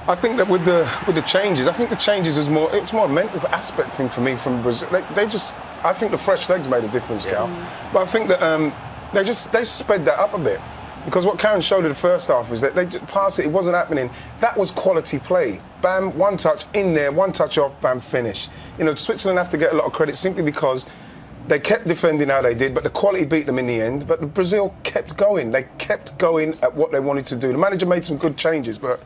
I think that with the changes, I think the changes was more, it was more a mental aspect thing for me from Brazil. I think the fresh legs made a difference, Cal. But I think that they sped that up a bit. Because what Karen showed in the first half is that they just passed it wasn't happening. That was quality play. Bam, one touch in there, one touch off, bam, finish. You know, Switzerland have to get a lot of credit simply because they kept defending how they did, but the quality beat them in the end. But Brazil kept going. They kept going at what they wanted to do. The manager made some good changes, but...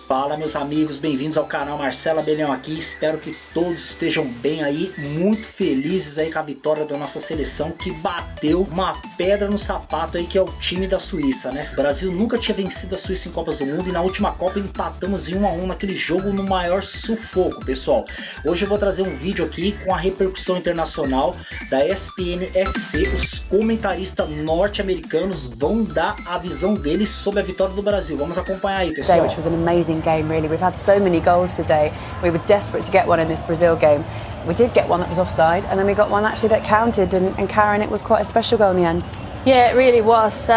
Fala, meus amigos, bem-vindos ao canal. Marcelo Abelhão aqui, espero que todos estejam bem aí, muito felizes aí com a vitória da nossa seleção, que bateu uma pedra no sapato aí, que é o time da Suíça, né? O Brasil nunca tinha vencido a Suíça em Copas do Mundo e na última Copa empatamos em 1 a 1 naquele jogo no maior sufoco, pessoal. Hoje eu vou trazer um vídeo aqui com a repercussão internacional da ESPN FC. Os comentaristas norte-americanos vão dar a visão deles sobre a vitória do Brasil. Vamos acompanhar aí, pessoal. Which was an amazing game, really. We've had so many goals today. We were desperate to get one in this Brazil game. We did get one that was offside, and then we got one actually that counted, and Karen, it was quite a special goal in the end. Yeah, it really was.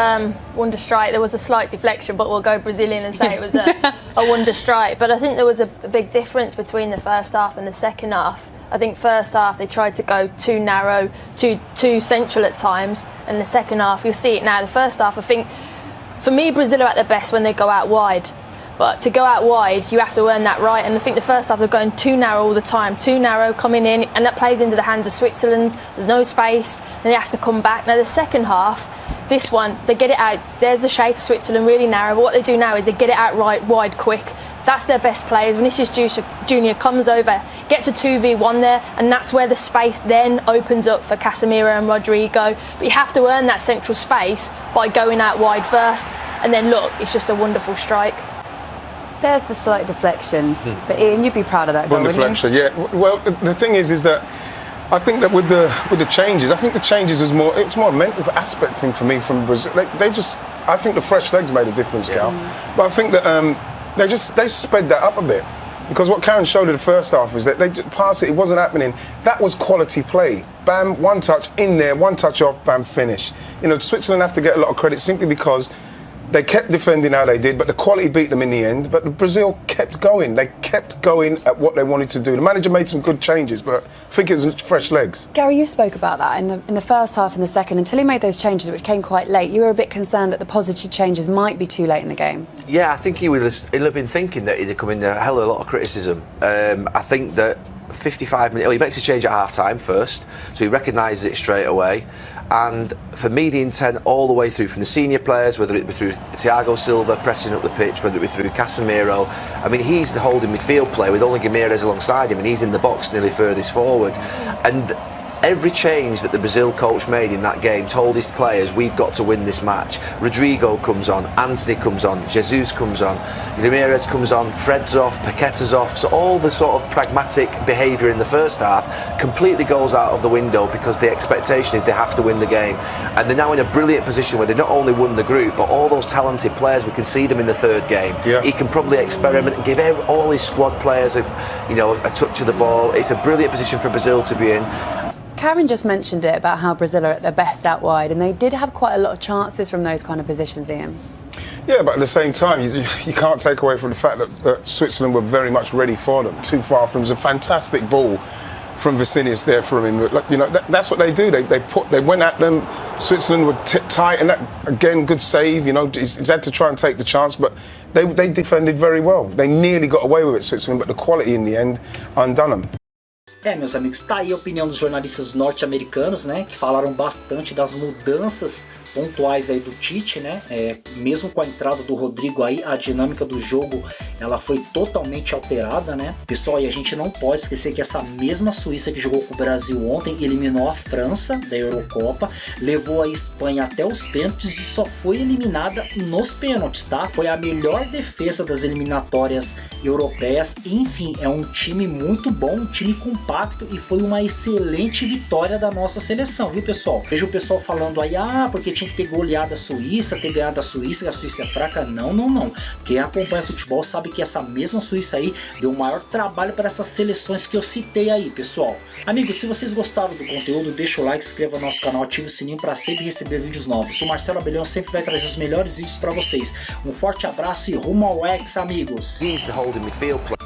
Wonder strike. There was a slight deflection, but we'll go Brazilian and say it was a wonder strike. But I think there was a big difference between the first half and the second half. I think first half they tried to go too narrow, too central at times, and the second half, you'll see it now. The first half, I think, for me, Brazil are at their best when they go out wide. But to go out wide, you have to earn that right. And I think the first half they're going too narrow all the time, too narrow, coming in, and that plays into the hands of Switzerland. There's no space, and they have to come back. Now the second half, this one, they get it out. There's the shape of Switzerland, really narrow. But what they do now is they get it out right, wide, quick. That's their best players. Vinicius Junior comes over, gets a 2v1 there, and that's where the space then opens up for Casemiro and Rodrigo. But you have to earn that central space by going out wide first. And then look, it's just a wonderful strike. There's the slight deflection, but Ian, you'd be proud of that goal, wouldn't you? Deflection, yeah. Well, the thing is that I think that with the changes, I think the changes was more, it was more a mental aspect thing for me from Brazil. I think the fresh legs made a difference, Cal. But I think that they sped that up a bit. Because what Karen showed in the first half is that they just passed it wasn't happening. That was quality play. Bam, one touch in there, one touch off, bam, finish. You know, Switzerland have to get a lot of credit simply because they kept defending how they did, but the quality beat them in the end. But Brazil kept going. They kept going at what they wanted to do. The manager made some good changes, but I think it was fresh legs. Gary, you spoke about that in the first half and the second. Until he made those changes, which came quite late, you were a bit concerned that the positive changes might be too late in the game. Yeah, I think he'll have been thinking that he'd have come in a hell of a lot of criticism. I think that 55 minutes, he makes a change at half-time first, so he recognises it straight away. And for me, the intent all the way through from the senior players, whether it be through Thiago Silva pressing up the pitch, whether it be through Casemiro, I mean, he's the holding midfield player with only Ramirez alongside him, and he's in the box nearly furthest forward. And every change that the Brazil coach made in that game told his players, we've got to win this match. Rodrigo comes on, Anthony comes on, Jesus comes on, Ramirez comes on, Fred's off, Paqueta's off. So all the sort of pragmatic behaviour in the first half completely goes out of the window because the expectation is they have to win the game. And they're now in a brilliant position where they've not only won the group, but all those talented players, we can see them in the third game. Yeah. He can probably experiment and give all his squad players a touch of the ball. It's a brilliant position for Brazil to be in. Karen just mentioned it about how Brazil are at their best out wide, and they did have quite a lot of chances from those kind of positions, Ian. Yeah, but at the same time, you can't take away from the fact that Switzerland were very much ready for them. Too far from, it was a fantastic ball from Vinicius there for him. You know, that's what they do. They went at them. Switzerland were tight, and that again, good save. You know, he's had to try and take the chance, but they defended very well. They nearly got away with it, Switzerland, but the quality in the end undone them. Meus amigos, tá aí a opinião dos jornalistas norte-americanos, né, que falaram bastante das mudanças pontuais aí do Tite, né, mesmo com a entrada do Rodrigo aí, a dinâmica do jogo, ela foi totalmente alterada, né, pessoal, e a gente não pode esquecer que essa mesma Suíça que jogou com o Brasil ontem, eliminou a França da Eurocopa, levou a Espanha até os pênaltis e só foi eliminada nos pênaltis, tá, foi a melhor defesa das eliminatórias europeias, enfim, é um time muito bom, um time compacto e foi uma excelente vitória da nossa seleção, viu pessoal? Veja o pessoal falando aí, porque tinha tinha que ter goleado a Suíça, ter ganhado a Suíça, que a Suíça é fraca. Não, não, não. Quem acompanha futebol sabe que essa mesma Suíça aí deu o maior trabalho para essas seleções que eu citei aí, pessoal. Amigos, se vocês gostaram do conteúdo, deixa o like, se inscreva no nosso canal, ative o sininho para sempre receber vídeos novos. O Marcelo Abelhão sempre vai trazer os melhores vídeos para vocês. Um forte abraço e rumo ao X, amigos. He's the holding midfield player.